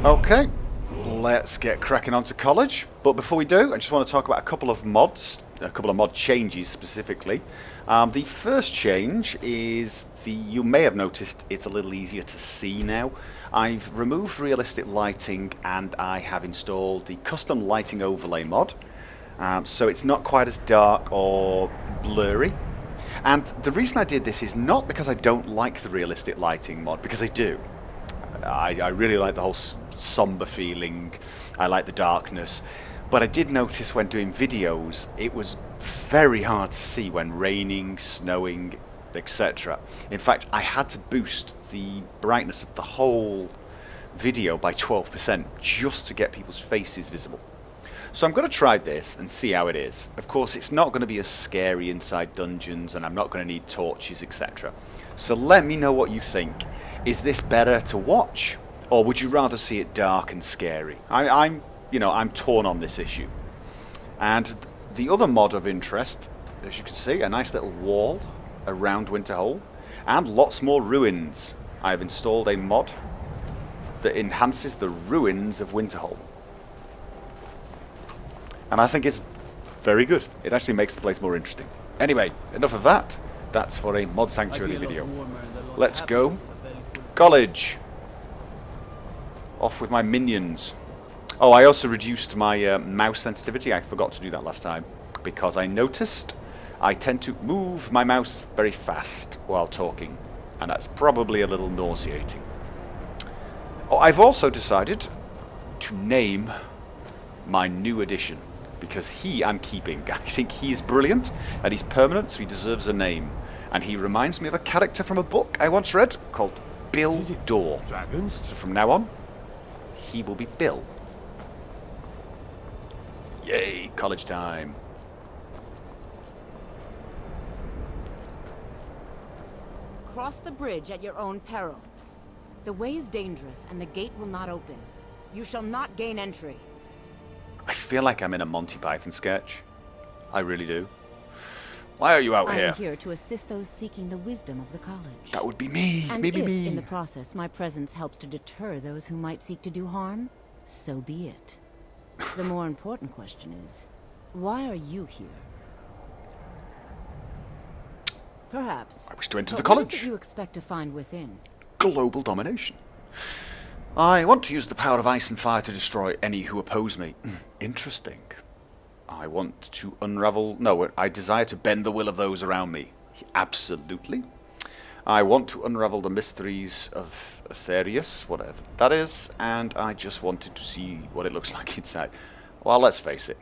Okay, let's get cracking on to college. But before we do, I just want to talk about a couple of mods, a couple of mod changes specifically. The first change is you may have noticed it's a little easier to see now. I've removed realistic lighting and I have installed the custom lighting overlay mod. So it's not quite as dark or blurry. And the reason I did this is not because I don't like the realistic lighting mod, because I do. I really like the whole somber feeling, I like the darkness, but I did notice when doing videos it was very hard to see when raining, snowing, etc. In fact, I had to boost the brightness of the whole video by 12% just to get people's faces visible. So I'm going to try this and see how it is. Of course, it's not going to be as scary inside dungeons, and I'm not going to need torches, etc. So let me know what you think. Is this better to watch, or would you rather see it dark and scary? I'm torn on this issue. And the other mod of interest, as you can see, a nice little wall around Winterhold, and lots more ruins. I've installed a mod that enhances the ruins of Winterhold. And I think it's very good. It actually makes the place more interesting. Anyway, enough of that. That's for a Mod Sanctuary video. Let's go. College. Off with my minions. Oh, I also reduced my mouse sensitivity. I forgot to do that last time because I noticed I tend to move my mouse very fast while talking, and that's probably a little nauseating. Oh, I've also decided to name my new addition, because I'm keeping. I think he's brilliant and he's permanent, so he deserves a name. And he reminds me of a character from a book I once read called Bill Dorr. Dragons? So from now on, he will be Bill. Yay, college time. Cross the bridge at your own peril. The way is dangerous and the gate will not open. You shall not gain entry. I feel like I'm in a Monty Python sketch. I really do. Why are you out here? I'm here to assist those seeking the wisdom of the college. That would be me. And Maybe if, me. in the process, my presence helps to deter those who might seek to do harm, so be it. The more important question is, why are you here? Perhaps. I wish to enter the What is college. it you expect to find within? Global domination. I want to use the power of ice and fire to destroy any who oppose me. Interesting. I want to unravel... No, I desire to bend the will of those around me. Absolutely. I want to unravel the mysteries of Aetherius, whatever that is, and I just wanted to see what it looks like inside. Well, let's face it.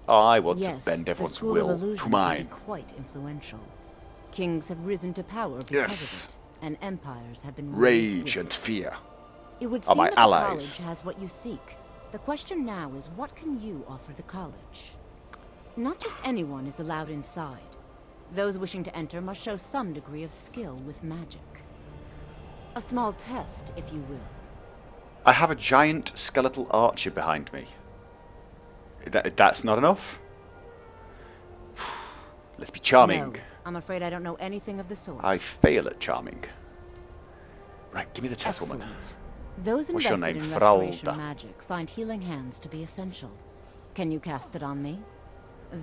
I want to bend everyone's will to mine. Be quite influential. Kings have risen to power because of it, and empires have been rage and fear. It would are seem my that allies. The college has what you seek. The question now is, what can you offer the college? Not just anyone is allowed inside. Those wishing to enter must show some degree of skill with magic. A small test, if you will. I have a giant skeletal archer behind me. That's not enough? Let's be charming. No, I'm afraid I don't know anything of the sort. I fail at charming. Right, give me the test, Excellent. woman. Those What's your invested name? in restoration Fralda. magic find healing hands to be essential. Can you cast it on me?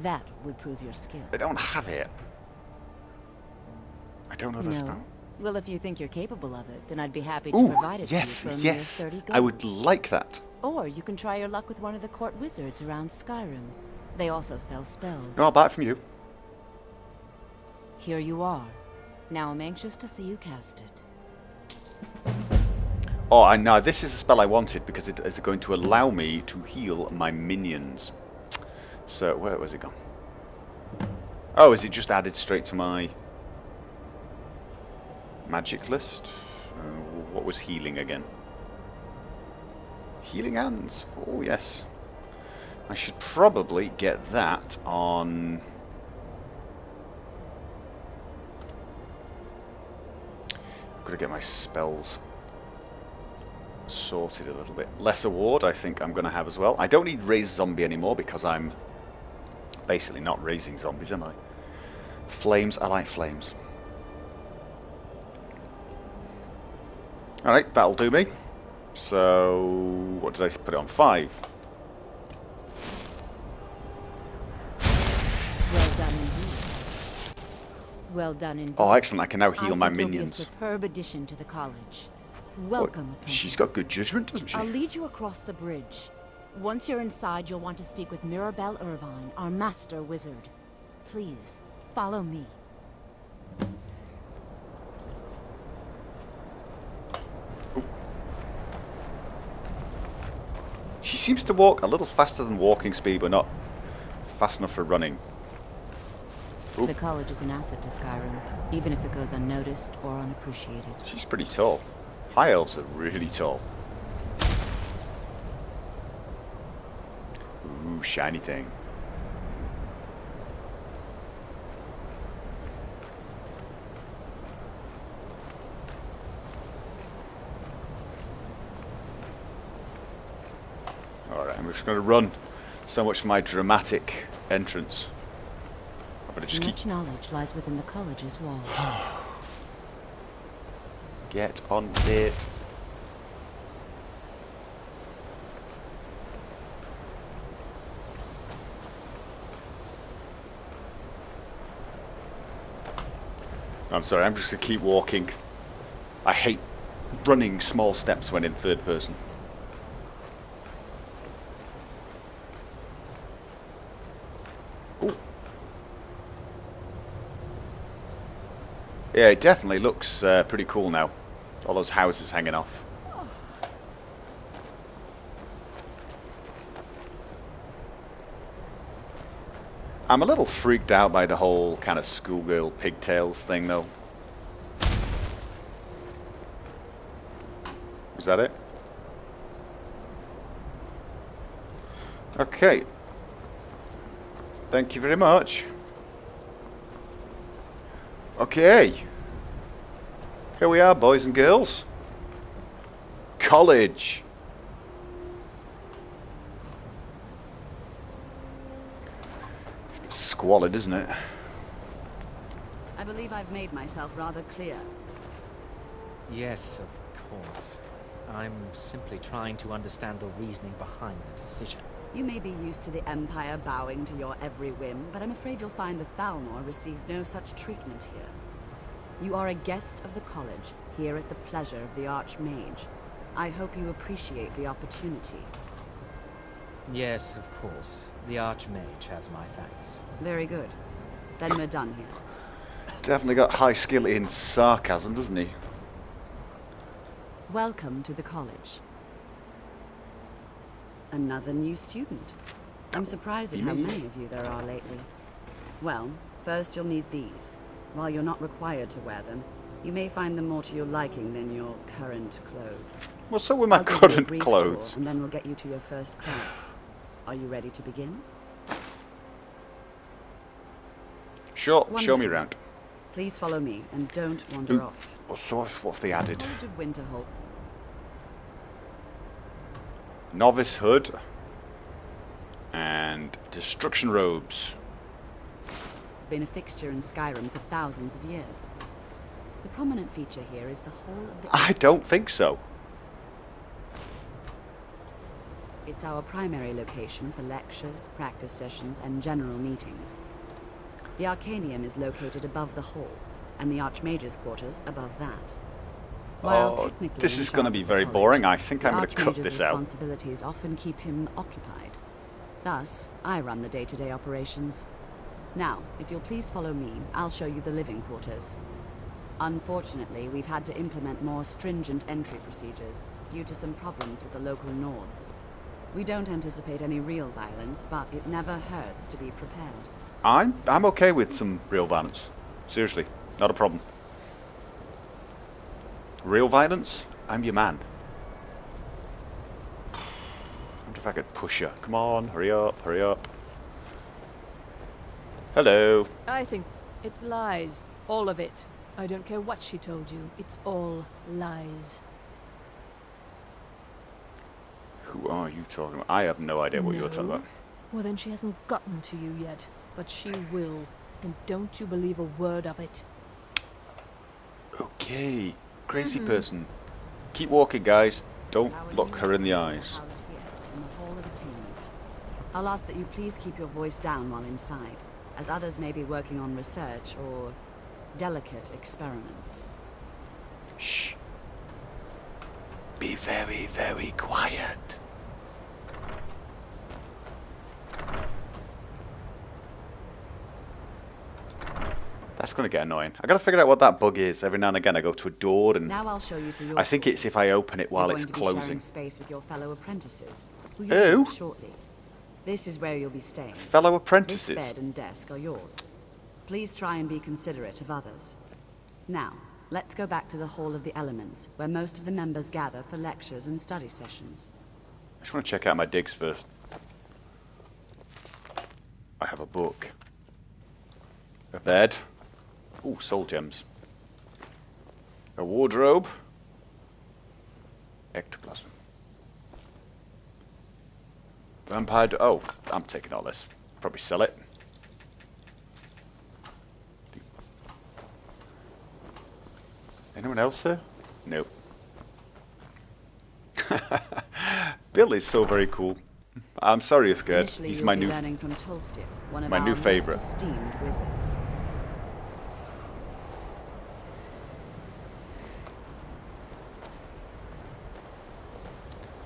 That would prove your skill. I don't have it. I don't know the spell. Well, if you think you're capable of it, then I'd be happy Ooh, to provide it yes, to you for a yes. mere 30 gold. I would like that. Or you can try your luck with one of the court wizards around Skyrim. They also sell spells. No, I'll buy it from you. Here you are. Now I'm anxious to see you cast it. Oh, and now this is a spell I wanted because it is going to allow me to heal my minions. So, where was it gone? Oh, is it just added straight to my magic list? What was healing again? Healing hands. Oh, yes. I should probably get that on... I've got to get my spells sorted a little bit. Lesser ward I think I'm going to have as well. I don't need raised zombie anymore because I'm basically not raising zombies, am I? Flames, I like flames. Alright, that'll do me. So, what did I put it on? 5. Well done indeed. Well done indeed. Oh, excellent. I can now heal my I think you'll be a minions. superb addition to the college. Oh, Welcome, she's apprentice. got good judgment, doesn't she? I'll lead you across the bridge. Once you're inside, you'll want to speak with Mirabelle Irvine, our master wizard. Please, follow me. She seems to walk a little faster than walking speed, but not fast enough for running. Oop. The college is an asset to Skyrim, even if it goes unnoticed or unappreciated. She's pretty tall. High elves are really tall. Ooh, shiny thing. Alright, I'm just going to run. So much for my dramatic entrance. I'm going to just keep... Much knowledge lies within the college's walls. Get on it. I'm sorry, I'm just going to keep walking. I hate running small steps when in third person. Ooh. Yeah, it definitely looks pretty cool now. All those houses hanging off. I'm a little freaked out by the whole kind of schoolgirl pigtails thing, though. Is that it? Okay. Thank you very much. Okay. Here we are, boys and girls. College. Squalid, isn't it? I believe I've made myself rather clear. Yes, of course. I'm simply trying to understand the reasoning behind the decision. You may be used to the Empire bowing to your every whim, but I'm afraid you'll find the Thalmor received no such treatment here. You are a guest of the college, here at the pleasure of the Archmage. I hope you appreciate the opportunity. Yes, of course. The Archmage has my thanks. Very good. Then we're done here. Definitely got high skill in sarcasm, doesn't he? Welcome to the college. Another new student. I'm surprised at how many of you there are lately. Well, first you'll need these. While you're not required to wear them, you may find them more to your liking than your current clothes. Well, so were my I'll give you a current brief clothes. tour, and then we'll get you to your first class. Are you ready to begin? Sure, show me Wonderful. around. Please follow me, and don't wander Ooh. off. So what have they added? College of Winterhold. Novice hood. And destruction robes. It's been a fixture in Skyrim for thousands of years. The prominent feature here is the whole of the... I don't think so. It's our primary location for lectures, practice sessions, and general meetings. The Arcanium is located above the hall, and the Archmage's quarters above that. While Oh, technically this in is going to charge be of the very college, boring. I think I'm the going to cut Archmage's this out. responsibilities often keep him occupied. Thus, I run the day-to-day operations. Now, if you'll please follow me, I'll show you the living quarters. Unfortunately, we've had to implement more stringent entry procedures due to some problems with the local Nords. We don't anticipate any real violence, but it never hurts to be prepared. I'm okay with some real violence. Seriously, not a problem. Real violence? I'm your man. I wonder if I could push her. Come on, hurry up, hurry up. Hello. I think it's lies. All of it. I don't care what she told you. It's all lies. Who are you talking about? I have no idea what you're talking No? about. Well, then she hasn't gotten to you yet. But she will. And don't you believe a word of it. Okay. Crazy person. Keep walking, guys. Don't Our look her in the units eyes. are housed here in the Hall of Attainment. I'll ask that you please keep your voice down while inside, as others may be working on research or delicate experiments. Shh. Be very, very quiet. That's going to get annoying. I got to figure out what that bug is. Every now and again I go to a door and Now I'll show you to your I think it's if I open it while You're it's going to be sharing closing. space with your fellow apprentices, who Who? you'll meet shortly. This is where you'll be staying. Fellow This apprentices. bed and desk are yours. Please try and be considerate of others. Now, let's go back to the Hall of the Elements, where most of the members gather for lectures and study sessions. I just want to check out my digs first. I have a book. A bed. Ooh, soul gems. A wardrobe. Ectoplasm. Vampire. Oh, I'm taking all this. Probably sell it. Anyone else here? Nope. Bill is so very cool. I'm sorry you're scared. Initially, He's you'll my be new. learning from Tolfdir, one of my our new most favourite. esteemed wizards.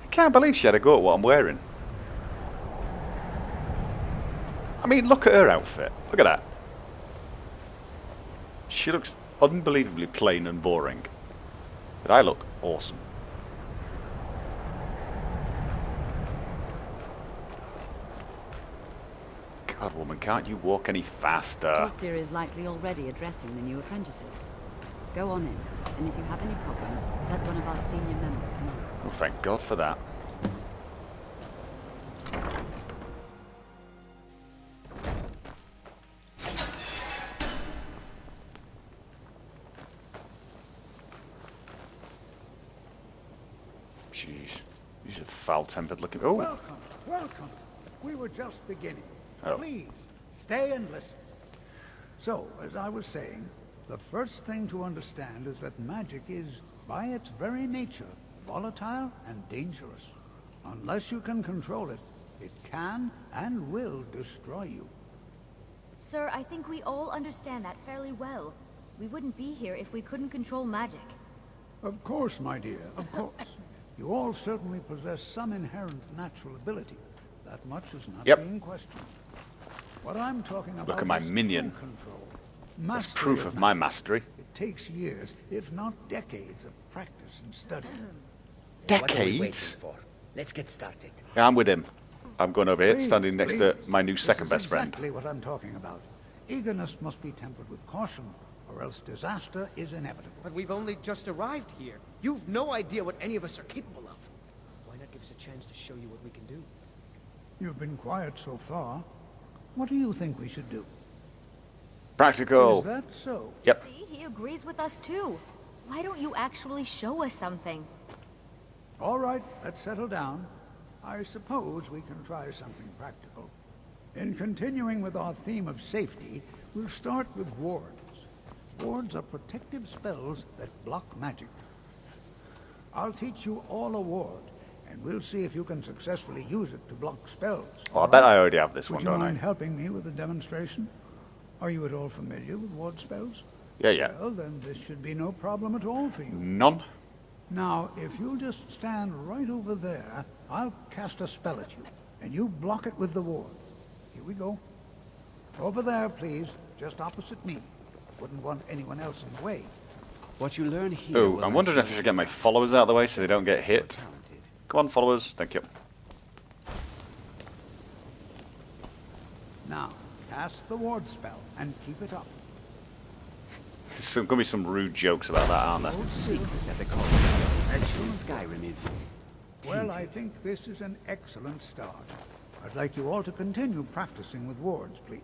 I can't believe she had a go at what I'm wearing. I mean, look at her outfit. Look at that. She looks unbelievably plain and boring. But I look awesome. God, woman, can't you walk any faster? Tolfdir is likely already addressing the new apprentices. Go on in, and if you have any problems, let one of our senior members know. Oh, thank God for that. Jeez, these are foul-tempered looking. Oh, Welcome, welcome. We were just beginning. Oh. Please, stay and listen. So, as I was saying, the first thing to understand is that magic is, by its very nature, volatile and dangerous. Unless you can control it, it can and will destroy you. Sir, I think we all understand that fairly well. We wouldn't be here if we couldn't control magic. Of course, my dear, of course. You all certainly possess some inherent natural ability. That much is not Yep. being questioned. What I'm talking about Look at my is minion. full control. that's Mastery proof of my magic. mastery. It takes years, if not decades, of practice and study. What are we waiting Decades? for? Let's get started. Yeah, I'm with him. I'm going over here, Please, standing next please. to my new second This best is friend. exactly what I'm talking about. Eagerness must be tempered with caution, or else disaster is inevitable. But we've only just arrived here. You've no idea what any of us are capable of. Why not give us a chance to show you what we can do? You've been quiet so far. What do you think we should do? Practical. Is that so? Yep. See, he agrees with us too. Why don't you actually show us something? All right, let's settle down. I suppose we can try something practical. In continuing with our theme of safety, we'll start with wards. Wards are protective spells that block magic. I'll teach you all a ward, and we'll see if you can successfully use it to block spells. Oh, I bet I already have this Would one, you don't mind I? helping me with the demonstration? Are you at all familiar with ward spells? Yeah, yeah. Well, then this should be no problem at all for you. None? Now, if you'll just stand right over there, I'll cast a spell at you, and you block it with the ward. Here we go. Over there, please, just opposite me. Wouldn't want anyone else in the way. What you learn here. Oh, will I'm wondering if I ensure should get my followers out of the way so they don't get hit. talented. Come on, followers. Thank you. Now, cast the ward spell, and keep it up. There's going to be some rude jokes about that, aren't there? Hold still. Secret at the college. Actual Skyrim is Well, I tainted. think this is an excellent start. I'd like you all to continue practicing with wards, please.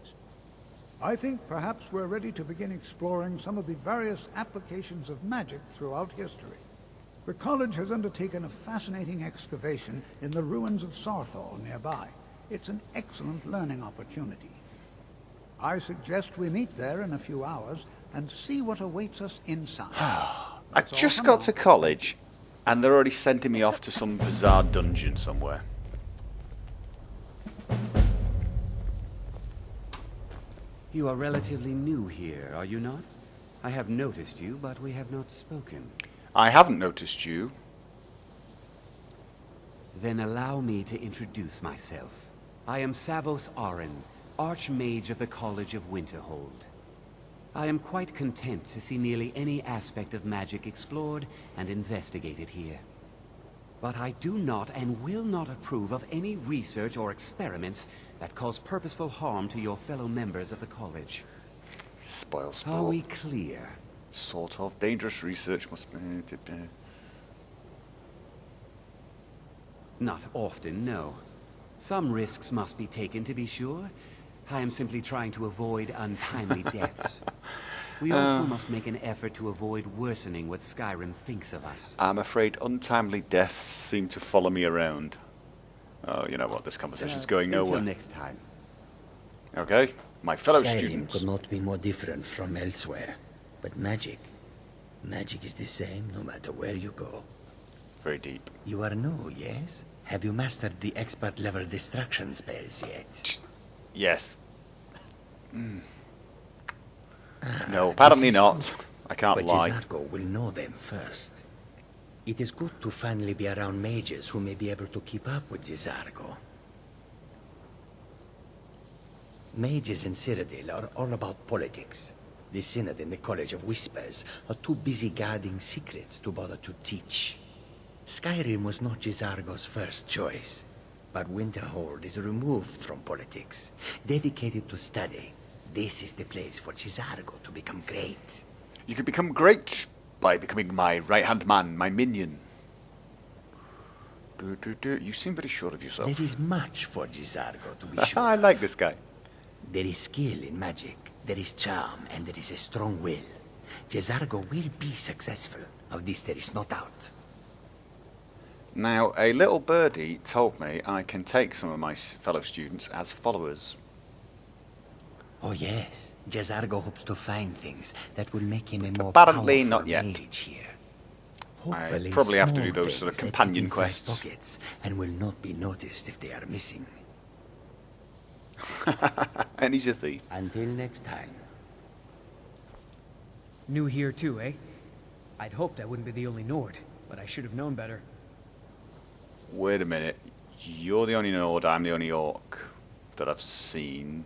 I think perhaps we're ready to begin exploring some of the various applications of magic throughout history. The college has undertaken a fascinating excavation in the ruins of Sarthal nearby. It's an excellent learning opportunity. I suggest we meet there in a few hours and see what awaits us inside. I That's all just for got now. to college And they're already sending me off to some bizarre dungeon somewhere. You are relatively new here, are you not? I have noticed you, but we have not spoken. I haven't noticed you. Then allow me to introduce myself. I am Savos Arin, Archmage of the College of Winterhold. I am quite content to see nearly any aspect of magic explored and investigated here. But I do not and will not approve of any research or experiments that cause purposeful harm to your fellow members of the college. Spoil sport. Are we clear? Sort of. Dangerous research must be... Not often, no. Some risks must be taken, to be sure. I am simply trying to avoid untimely deaths. We also must make an effort to avoid worsening what Skyrim thinks of us. I'm afraid untimely deaths seem to follow me around. Oh, you know what? This conversation's going nowhere. Until next time. Okay, my fellow Skyrim students. could not be more different from elsewhere. But magic is the same no matter where you go. Very deep. You are new, yes? Have you mastered the expert level distraction spells yet? Yes. No, apparently this is not. good, I can't but lie. J'zargo will know them first. It is good to finally be around mages who may be able to keep up with J'zargo. Mages in Cyrodiil are all about politics. The Synod and the College of Whispers are too busy guarding secrets to bother to teach. Skyrim was not J'zargo's first choice, but Winterhold is removed from politics, dedicated to study. This is the place for J'zargo to become great. You can become great by becoming my right-hand man, my minion. You seem very sure of yourself. There is much for J'zargo to be sure I of. like this guy. There is skill in magic, there is charm, and there is a strong will. J'zargo will be successful. Of this there is no doubt. Now, a little birdie told me I can take some of my fellow students as followers. Oh yes, J'zargo hopes to find things that will make him a more Apparently powerful not yet. mage here. Hopefully probably have to do small those sort of things that companion fit inside quests. pockets and will not be noticed if they are missing. And he's a thief. Until next time. New here too, eh? I'd hoped I wouldn't be the only Nord, but I should have known better. Wait a minute. You're the only Nord, I'm the only Orc that I've seen.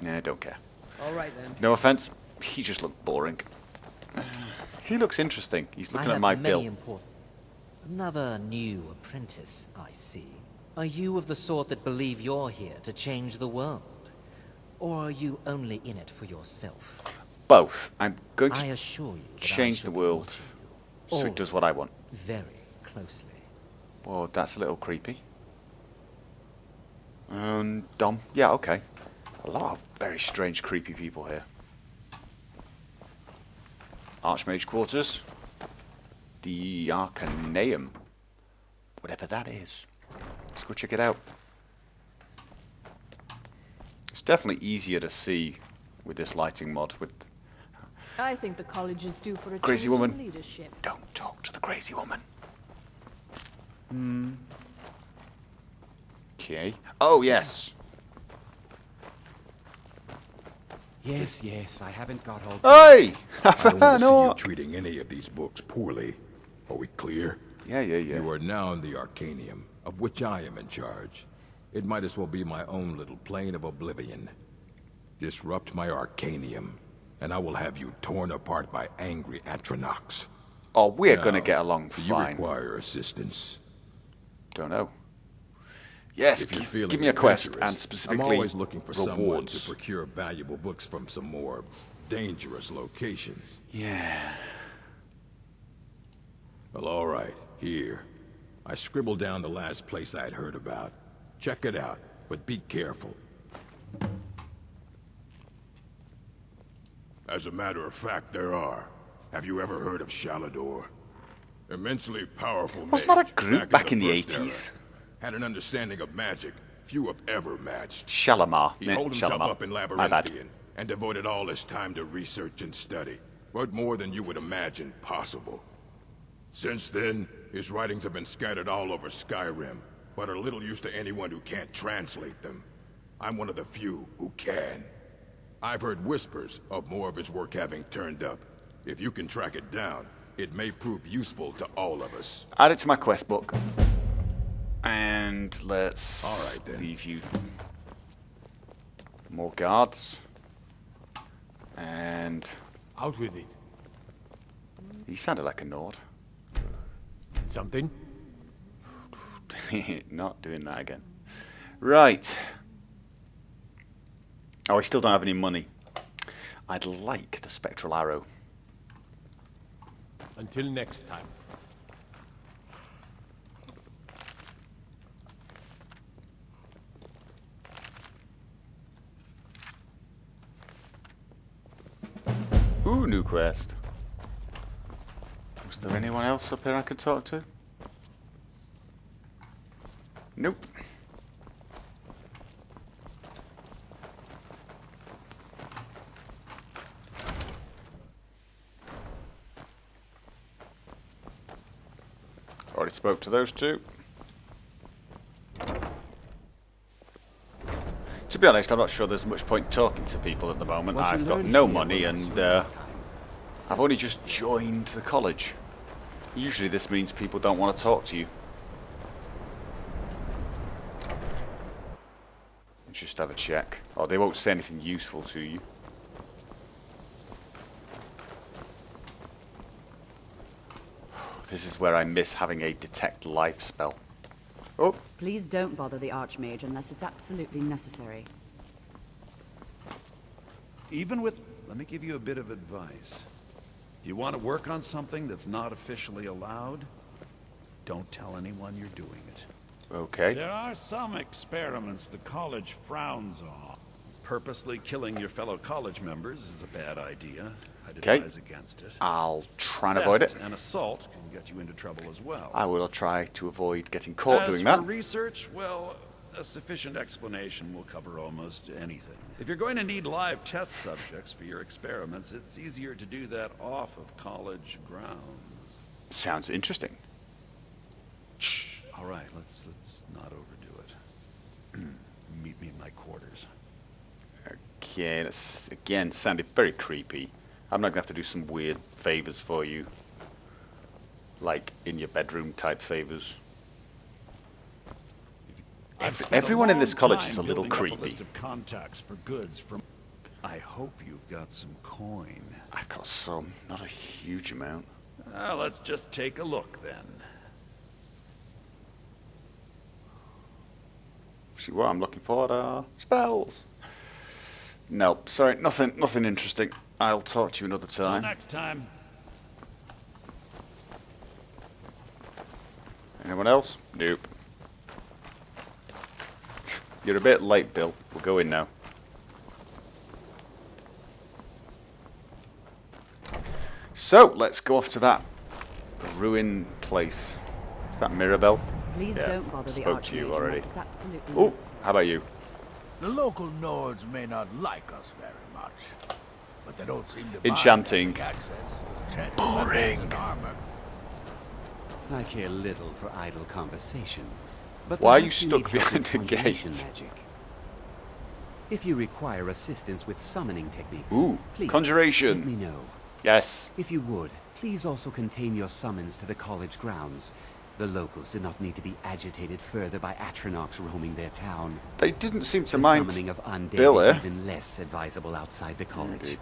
Nah, I don't care. Alright then. No offense, he just looked boring. He looks interesting. He's looking at my bill. Another new apprentice, I see. Are you of the sort that believe you're here to change the world? Or are you only in it for yourself? Both. I'm going I to assure you that change I the shall world watch so you it does what I want. very closely. Well, that's a little creepy. Dom. Yeah, okay. A lot of very strange, creepy people here. Archmage quarters. The Arcanium. Whatever that is. Let's go check it out. It's definitely easier to see with this lighting mod. With I think the college is due for a Crazy change woman. in leadership. Don't talk to the crazy woman. Okay. Oh, yes. Yes, I haven't got all... Hey! I don't want to see No. you treating any of these books poorly. Are we clear? Yeah. You are now in the Arcanium, of which I am in charge. It might as well be my own little plane of oblivion. Disrupt my Arcanium, and I will have you torn apart by angry Atronachs. Oh, we're Now, going to get along do you fine. require assistance? Don't know. Yes, If you're feeling give me a quest, adventurous, and specifically I'm always looking for someone to rewards. procure valuable books from some more dangerous locations. Yeah. Well, all right, here. I scribbled down the last place I'd heard about. Check it out, but be careful. As a matter of fact, there are. Have you ever heard of Shalador? Immensely powerful Wasn't mage that a group back in the First 80s? Era. Had an understanding of magic few have ever matched. Shalimar. He No, holed himself Shalimar. up in My bad. Labyrinthian and devoted all his time to research and study. but more than you would imagine possible. Since then, his writings have been scattered all over Skyrim, but are little use to anyone who can't translate them. I'm one of the few who can. I've heard whispers of more of his work having turned up. If you can track it down, it may prove useful to all of us. Add it to my quest book. And let's All right, then. leave you. More guards. And Out with it. he sounded like a Nord. Something? Not doing that again. Right. Oh, I still don't have any money. I'd like the spectral arrow. Until next time. Ooh, new quest. Was there anyone else up here I could talk to? Nope. Already spoke to those two. To be honest, I'm not sure there's much point talking to people at the moment. What you I've got learn no here money will and last I've only just joined the college. Usually this means people don't want to talk to you. Just have a check. Oh, they won't say anything useful to you. This is where I miss having a detect life spell. Oh, Please don't bother the Archmage unless it's absolutely necessary. Even with... Let me give you a bit of advice. You want to work on something that's not officially allowed? Don't tell anyone you're doing it. okay. There are some experiments the college frowns on. Purposely killing your fellow college members is a bad idea. I'd Okay. advise against it. I'll try and avoid it. Theft and assault can get you into trouble as well. I will try to avoid getting caught As doing for that. research, well, a sufficient explanation will cover almost anything. If you're going to need live test subjects for your experiments, it's easier to do that off of college grounds. Sounds interesting. All right, let's not overdo it. Meet me in my quarters. Okay, that's again sounded very creepy. I'm not gonna have to do some weird favors for you, like in your bedroom type favors. I've spent Everyone in long this college time is a little building up creepy. A list of contacts for goods from. I hope you've got some coin. I've got some, not a huge amount. Let's just take a look then. See what I'm looking for? Spells. No, sorry, nothing interesting. I'll talk to you another Till time. next time. Anyone else? Nope. You're a bit late, Bill. We'll go in now. So, let's go off to that ruin place. Is that Mirabelle? Please Yeah, don't bother the spoke to you Archmage already. unless it's absolutely Oh, necessary. how about you? The local Nords may not like us very much, but they don't seem to mind Enchanting. having access to enchanted Boring. weapons and armor. I care little for idle conversation. But Why are you perhaps need stuck help with behind a conjuration gate? magic. If you require assistance with summoning techniques, Ooh, please conjuration. let me know. Yes. If you would, please also contain your summons to the college grounds. The locals do not need to be agitated further by Atronachs roaming their town. They didn't seem to The mind summoning of undead Bill, is eh? even less advisable outside the college.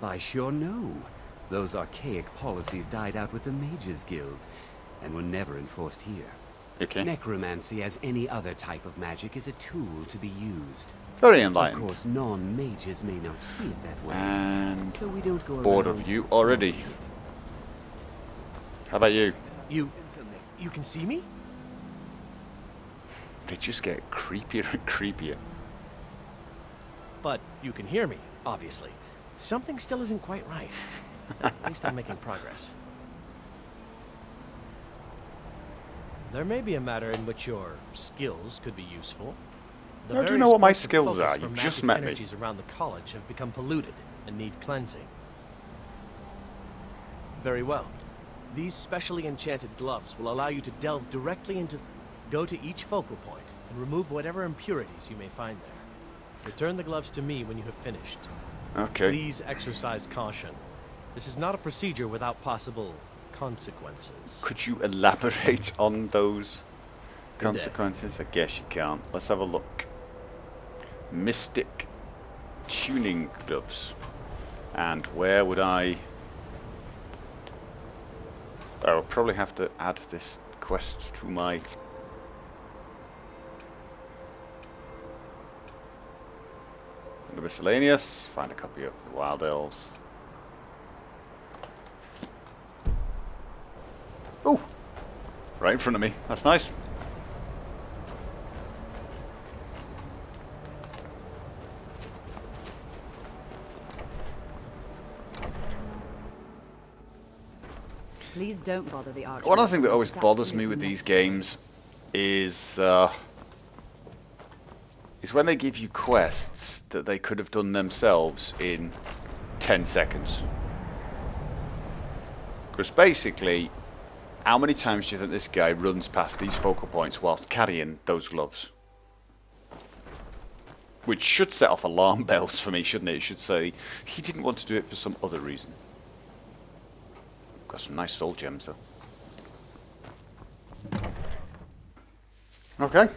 I sure know. Those archaic policies died out with the Mages Guild, and were never enforced here. Okay. Necromancy, as any other type of magic, is a tool to be used. Very enlightened. Of course, non-mages may not see it that way, And so we don't go bored around of you already. promoting it. How about you? You can see me? They just get creepier and creepier. But you can hear me, obviously. Something still isn't quite right. At least I'm making progress. There may be a matter in which your skills could be useful. The How do you various know what my points of skills focus are? for You've magic just met me. energies around the college have become polluted and need cleansing. Very well. These specially enchanted gloves will allow you to delve directly into... Go to each focal point and remove whatever impurities you may find there. Return the gloves to me when you have finished. Okay. Please exercise caution. This is not a procedure without possible consequences. Could you elaborate on those consequences? I guess you can't. Let's have a look. Mystic tuning gloves. And where would I... I'll probably have to add this quest to my... Under miscellaneous, find a copy of the Wild Elves. Oh! Right in front of me. That's nice. Please don't bother the archer. One other thing that always It's bothers me absolutely with these necessary. games is when they give you quests that they could have done themselves in 10 seconds. Because basically, how many times do you think this guy runs past these focal points whilst carrying those gloves? Which should set off alarm bells for me, shouldn't it? It should say he didn't want to do it for some other reason. Got some nice soul gems though. Okay.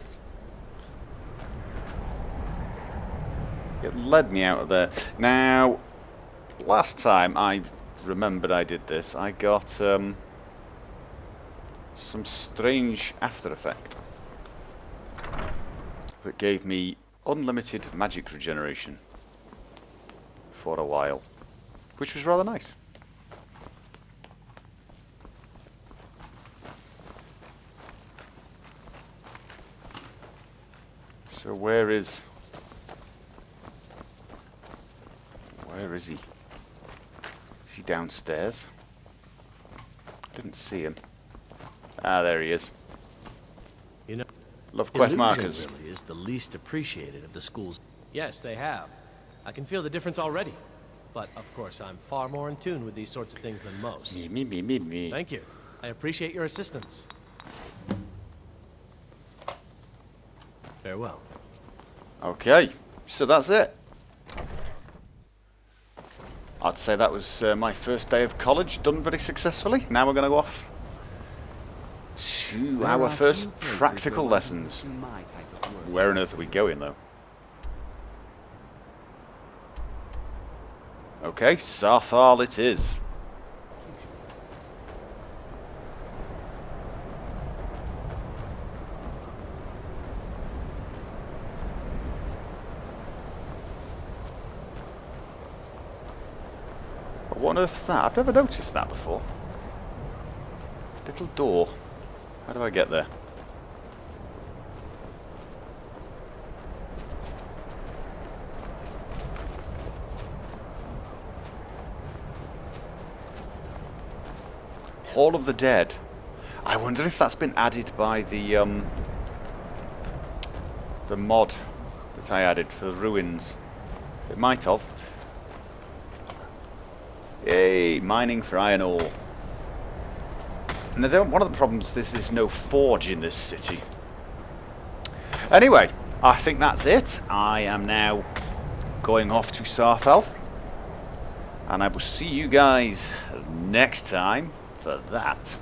It led me out of there. Now, last time I remembered I did this, I got some strange after effect that gave me unlimited magic regeneration for a while, which was rather nice. So where is he? Is he downstairs? Didn't see him. Ah, there he is. You know, Love quest illusion markers. really is the least appreciated of the schools. Yes, they have. I can feel the difference already. But of course, I'm far more in tune with these sorts of things than most. Me. Thank you. I appreciate your assistance. Farewell. Okay, so that's it. I'd say that was my first day of college, done very successfully. Now we're going to go off to our first practical lessons. Where on earth are we going, though? Okay, Sarthal it is. What on earth's that? I've never noticed that before. Little door. How do I get there? Hall of the Dead. I wonder if that's been added by the mod that I added for the ruins. It might have. Yay, mining for iron ore. Now, one of the problems is there's no forge in this city. Anyway, I think that's it. I am now going off to Sarthal. And I will see you guys next time for that.